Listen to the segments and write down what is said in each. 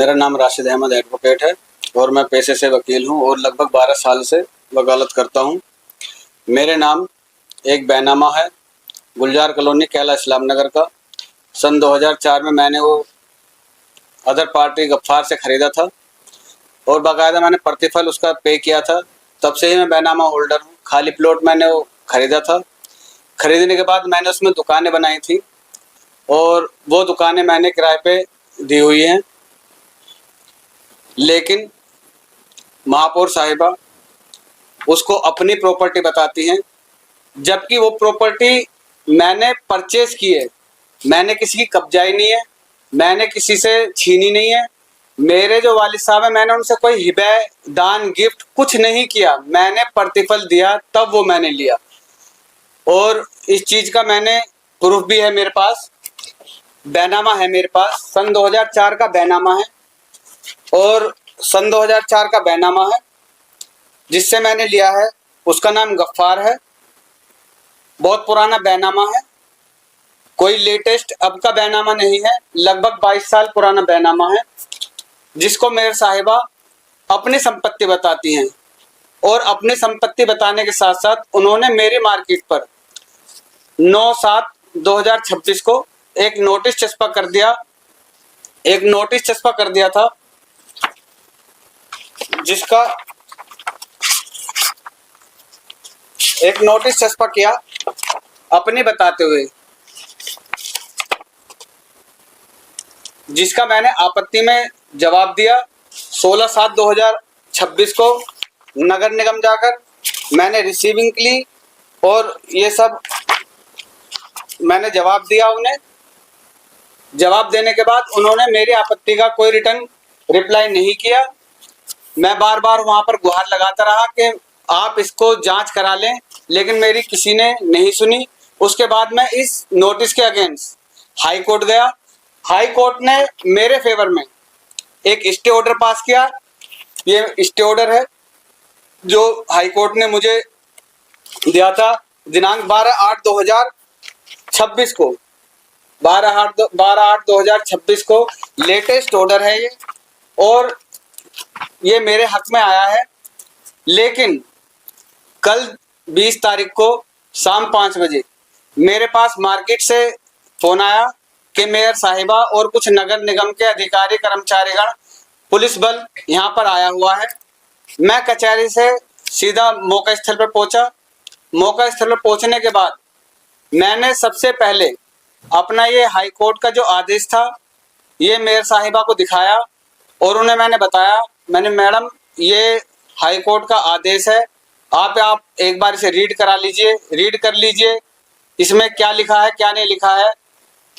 मेरा नाम राशिद अहमद एडवोकेट है और मैं पेशे से वकील हूं और लगभग 12 साल से वकालत करता हूं। मेरे नाम एक बैनामा है गुलजार कॉलोनी कैला इस्लाम नगर का। सन 2004 में मैंने वो अदर पार्टी गफ्फार से ख़रीदा था और बाकायदा मैंने प्रतिफल उसका पे किया था। तब से ही मैं बैनामा होल्डर हूँ। खाली प्लॉट मैंने वो ख़रीदा था। ख़रीदने के बाद मैंने उसमें दुकानें बनाई थी और वो दुकानें मैंने किराए पे दी हुई हैं। लेकिन महापौर साहिबा उसको अपनी प्रॉपर्टी बताती हैं, जबकि वो प्रॉपर्टी मैंने परचेज की है। मैंने किसी की कब्जाई नहीं है, मैंने किसी से छीनी नहीं है। मेरे जो वालिद साहब हैं, मैंने उनसे कोई हिबा दान गिफ्ट कुछ नहीं किया। मैंने प्रतिफल दिया तब वो मैंने लिया और इस चीज़ का मैंने प्रूफ भी है मेरे पास। बैनामा है मेरे पास, सन 2004 का बैनामा है और सन 2004 का बैनामा है जिससे मैंने लिया है। उसका नाम गफ्फार है। बहुत पुराना बैनामा है, कोई लेटेस्ट अब का बैनामा नहीं है। लगभग 22 साल पुराना बैनामा है जिसको मेयर साहिबा अपनी संपत्ति बताती हैं और अपनी संपत्ति बताने के साथ साथ उन्होंने मेरी मार्केट पर 9/7/2026 को एक नोटिस चस्पा कर दिया था जिसका एक नोटिस चस्पा किया अपने बताते हुए, जिसका मैंने आपत्ति में जवाब दिया 16/7/2026 को नगर निगम जाकर मैंने रिसीविंग की और ये सब मैंने जवाब दिया उन्हें। जवाब देने के बाद उन्होंने मेरी आपत्ति का कोई रिटर्न रिप्लाई नहीं किया। मैं बार बार वहां पर गुहार लगाता रहा कि आप इसको जांच करा लें, लेकिन मेरी किसी ने नहीं सुनी। उसके बाद मैं इस नोटिस के अगेंस्ट हाई कोर्ट गया। हाई कोर्ट ने मेरे फेवर में एक स्टे ऑर्डर पास किया। ये स्टे ऑर्डर है जो हाई कोर्ट ने मुझे दिया था दिनांक 12/8/2026 को। 12/8/2026 को लेटेस्ट ऑर्डर है ये और ये मेरे हक में आया है। लेकिन कल 20 तारीख को शाम 5 बजे मेरे पास मार्केट से फोन आया कि मेयर साहिबा और कुछ नगर निगम के अधिकारी कर्मचारीगण पुलिस बल यहाँ पर आया हुआ है। मैं कचहरी से सीधा मौका स्थल पर पहुंचा। मौका स्थल पर पहुंचने के बाद मैंने सबसे पहले अपना ये हाई कोर्ट का जो आदेश था ये मेयर साहिबा को दिखाया और उन्हें मैंने बताया, मैंने मैडम ये हाई कोर्ट का आदेश है, आप एक बार इसे रीड कर लीजिए इसमें क्या लिखा है क्या नहीं लिखा है।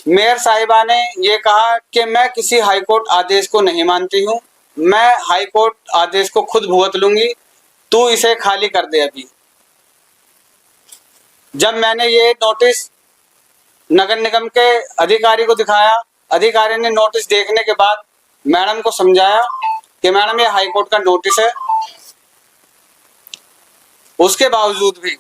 मेयर साहिबा ने ये कहा कि मैं किसी हाई कोर्ट आदेश को नहीं मानती हूँ, मैं हाई कोर्ट आदेश को खुद भुगत लूंगी, तू इसे खाली कर दे अभी। जब मैंने ये नोटिस नगर निगम के अधिकारी को दिखाया, अधिकारी ने नोटिस देखने के बाद मैडम को समझाया कि मैडम ये हाई कोर्ट का नोटिस है। उसके बावजूद भी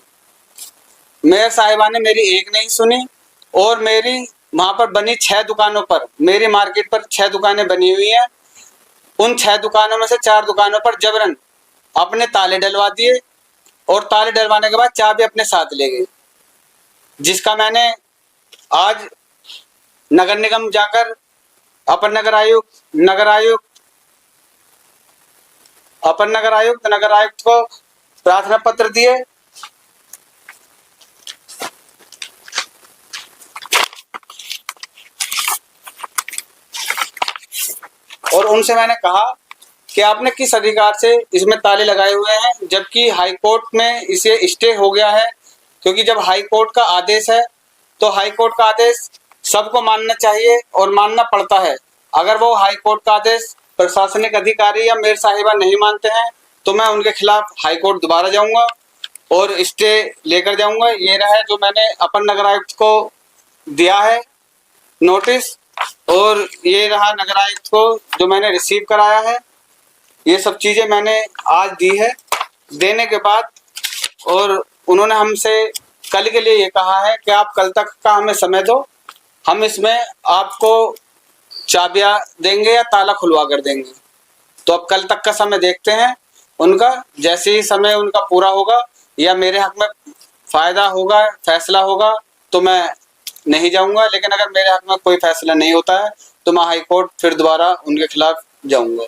मेयर साहिबा ने मेरी एक नहीं सुनी और मेरी वहां पर बनी 6 दुकानों पर, मेरी मार्केट पर 6 दुकानें बनी हुई हैं, उन 6 दुकानों में से 4 दुकानों पर जबरन अपने ताले डलवा दिए और ताले डलवाने के बाद चाबी अपने साथ ले गए, जिसका मैंने आज नगर निगम जाकर अपर नगर आयुक्त को प्रार्थना पत्र दिए। और उनसे मैंने कहा कि आपने किस अधिकार से इसमें ताले लगाए हुए हैं, जबकि हाई कोर्ट में इसे स्टे हो गया है। क्योंकि जब हाई कोर्ट का आदेश है तो हाई कोर्ट का आदेश सबको मानना चाहिए और मानना पड़ता है। अगर वो हाई कोर्ट का आदेश प्रशासनिक अधिकारी या मेयर साहिबा नहीं मानते हैं तो मैं उनके खिलाफ हाई कोर्ट दोबारा जाऊंगा और स्टे लेकर जाऊंगा। ये रहा है जो मैंने अपर नगर आयुक्त को दिया है नोटिस और ये रहा नगर आयुक्त को जो मैंने रिसीव कराया है। ये सब चीज़ें मैंने आज दी है। देने के बाद और उन्होंने हमसे कल के लिए ये कहा है कि आप कल तक का हमें समय दो, हम इसमें आपको चाबियां देंगे या ताला खुलवा कर देंगे। तो अब कल तक का समय देखते हैं उनका, जैसे ही समय उनका पूरा होगा या मेरे हक में फायदा होगा, फैसला होगा, तो मैं नहीं जाऊंगा, लेकिन अगर मेरे हक में कोई फैसला नहीं होता है तो मैं हाई कोर्ट फिर दोबारा उनके खिलाफ जाऊंगा।